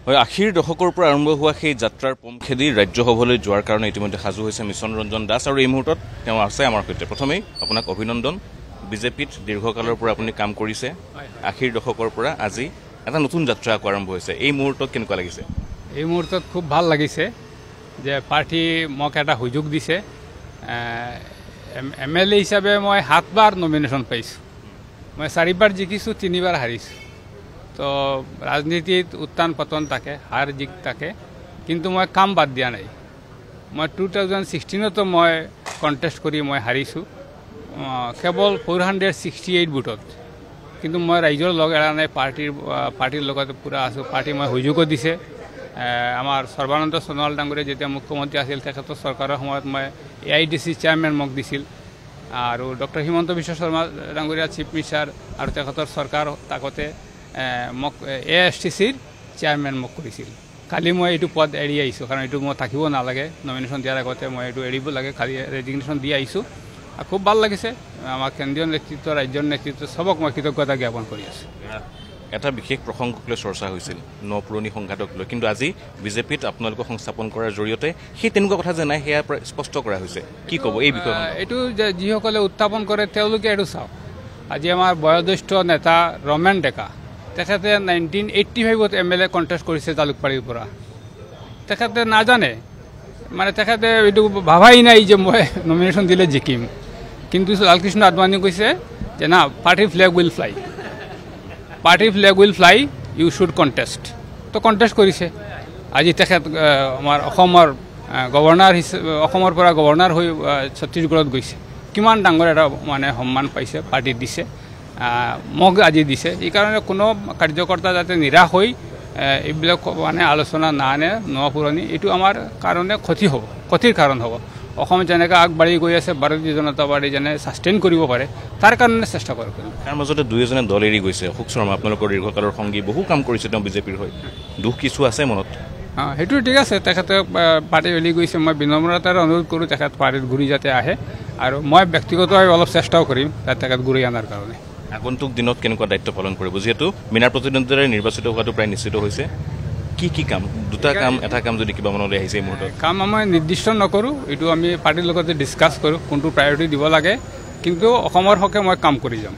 হয়, ৮০ৰ দশকৰ পৰা আৰম্ভ হোৱা সেই যাত্ৰাৰ পম খেদি ৰাজ্যসভালৈ যোৱাৰ কাৰণে ইতিমধ্যে সাজু হৈছে মিছন ৰঞ্জন দাস আৰু এই মুহূৰ্তত তেওঁ আছে আমাৰ সৈতে। প্ৰথমেই আপোনাক অভিনন্দন। বিজেপিত দীৰ্ঘকালৰ পৰা আপুনি কাম কৰিছে। ৮০ৰ দশকৰ পৰা আজি এটা নতুন যাত্ৰা আকৌ আৰম্ভ হৈছে। এই মুহূৰ্তত কেনেকুৱা লাগিছে? এই মুহূৰ্তত খুব ভাল লাগিছে যে পাৰ্টি মোক এটা সুযোগ দিছে। MLA হিচাপে মই 7 বাৰ নমিনেশ্যন পাইছোঁ। মই 4 বাৰ জিকিছোঁ, 3 বাৰ হাৰিছোঁ। তো ৰাজনীতিত উত্থান পতন থাকে, হাৰ জিক থাকে, কিন্তু মই কাম বাদ দিয়া নাই। মই 2016তো মই কণ্টেষ্ট কৰি মই হাৰিছোঁ কেৱল 468 ভোটত। কিন্তু মই ৰাইজৰ লগ এৰা নাই, পাৰ্টিৰ লগত পূৰা আছোঁ। পাৰ্টি মই সুযোগো দিছে। আমাৰ সৰ্বানন্দ সোণোৱাল ডাঙৰীয়া যেতিয়া মুখ্যমন্ত্ৰী আছিল তেখেতৰ চৰকাৰৰ সময়ত মই AIDC চেয়াৰমেন মোক দিছিল, আৰু ডক্টৰ হিমন্ত বিশ্ব শৰ্মা ডাঙৰীয়া চিফ মিনিষ্টাৰ আৰু তেখেতৰ চৰকাৰ আগতে মোক AISTCৰ চেয়াৰমেন মোক কৰিছিল। কালি মই এইটো পদ এৰি আহিছোঁ, কাৰণ এইটো মই থাকিব নালাগে। নমিনেশ্যন দিয়াৰ আগতে মই এইটো এৰিব লাগে, খালি ৰেজিগনেশ্যন দি আহিছোঁ। খুব ভাল লাগিছে। আমাৰ কেন্দ্ৰীয় নেতৃত্ব, ৰাজ্যৰ নেতৃত্ব চবক মই কৃতজ্ঞতা জ্ঞাপন কৰি আছোঁ। এটা বিশেষ প্ৰসংগক লৈ চৰ্চা হৈছিল, পুৰণি সংঘাতক লৈ, কিন্তু আজি বিজেপিত আপোনালোকক সংস্থাপন কৰাৰ জৰিয়তে সেই তেনেকুৱা কথা যে নাই সেয়া স্পষ্ট কৰা হৈছে। কি ক'ব এই বিষয়ে? এইটো যে যিসকলে উত্থাপন কৰে তেওঁলোকে এইটো চাওক। আজি আমাৰ বয়োজ্যেষ্ঠ নেতা ৰমেন ডেকা, তেখেতে 1985ত MLA কণ্টেষ্ট কৰিছে জালুকবাৰীৰ পৰা। তেখেতে নাজানে, মানে তেখেতে এইটো ভাবাই নাই যে মই নমিনেশ্যন দিলে জিকিম। কিন্তু লালকৃষ্ণ আদৱানীয়ে কৈছে যে না, পাৰ্টিৰ ফ্লেগ উইল ফ্লাই, পাৰ্টিৰ flag will fly, you should contest. তো কণ্টেষ্ট কৰিছে। আজি তেখেত আমাৰ অসমৰ পৰা গভৰ্ণৰ হৈ ছত্তীশগড়ত গৈছে। কিমান ডাঙৰ এটা মানে সন্মান পাইছে, পাৰ্টিত দিছে, মোক আজি দিছে। এইকাৰণে কোনো কাৰ্যকৰ্তা যাতে নিৰাশ হৈ এইবিলাক মানে আলোচনা নানে পুৰণি, এইটো আমাৰ কাৰণে ক্ষতিৰ কাৰণ হ'ব। অসম যেনেকৈ আগবাঢ়ি গৈ আছে, ভাৰতীয় জনতা পাৰ্টি যেনে ছাষ্টেইন কৰিব পাৰে, তাৰ কাৰণে চেষ্টা কৰিব। তাৰ মাজতে দুই এজনে দল এৰি গৈছে। অশোক শৰ্মা আপোনালোকৰ দীৰ্ঘকালৰ সংগী, বহু কাম কৰিছে তেওঁ বিজেপিৰ হৈ, দুখ কিছু আছে মনত? সেইটো ঠিক আছে। তেখেতে পাৰ্টি এৰি গৈছে। মই বিনম্ৰতাৰে অনুৰোধ কৰোঁ তেখেত পাৰ্টিত ঘূৰি যাতে আহে, আৰু মই ব্যক্তিগতভাৱে অলপ চেষ্টাও কৰিম তেখেত ঘূৰি অনাৰ কাৰণে। আগন্তুক দিনত কেনেকুৱা দায়িত্ব পালন কৰিব, যিহেতু বিনা প্ৰতিদ্বন্দ্বিতাৰে নিৰ্বাচিত হোৱাটো প্ৰায় নিশ্চিত হৈছে? কি কাম, দুটা কাম, এটা কাম যদি কিবা মনলৈ আহিছে এই মুহূৰ্তত? কাম মই নিৰ্দিষ্ট নকৰোঁ, এইটো আমি পাৰ্টিৰ লগতে ডিছকাছ কৰোঁ কোনটো প্ৰায়ৰিটি দিব লাগে, কিন্তু অসমৰ হকে মই কাম কৰি যাম।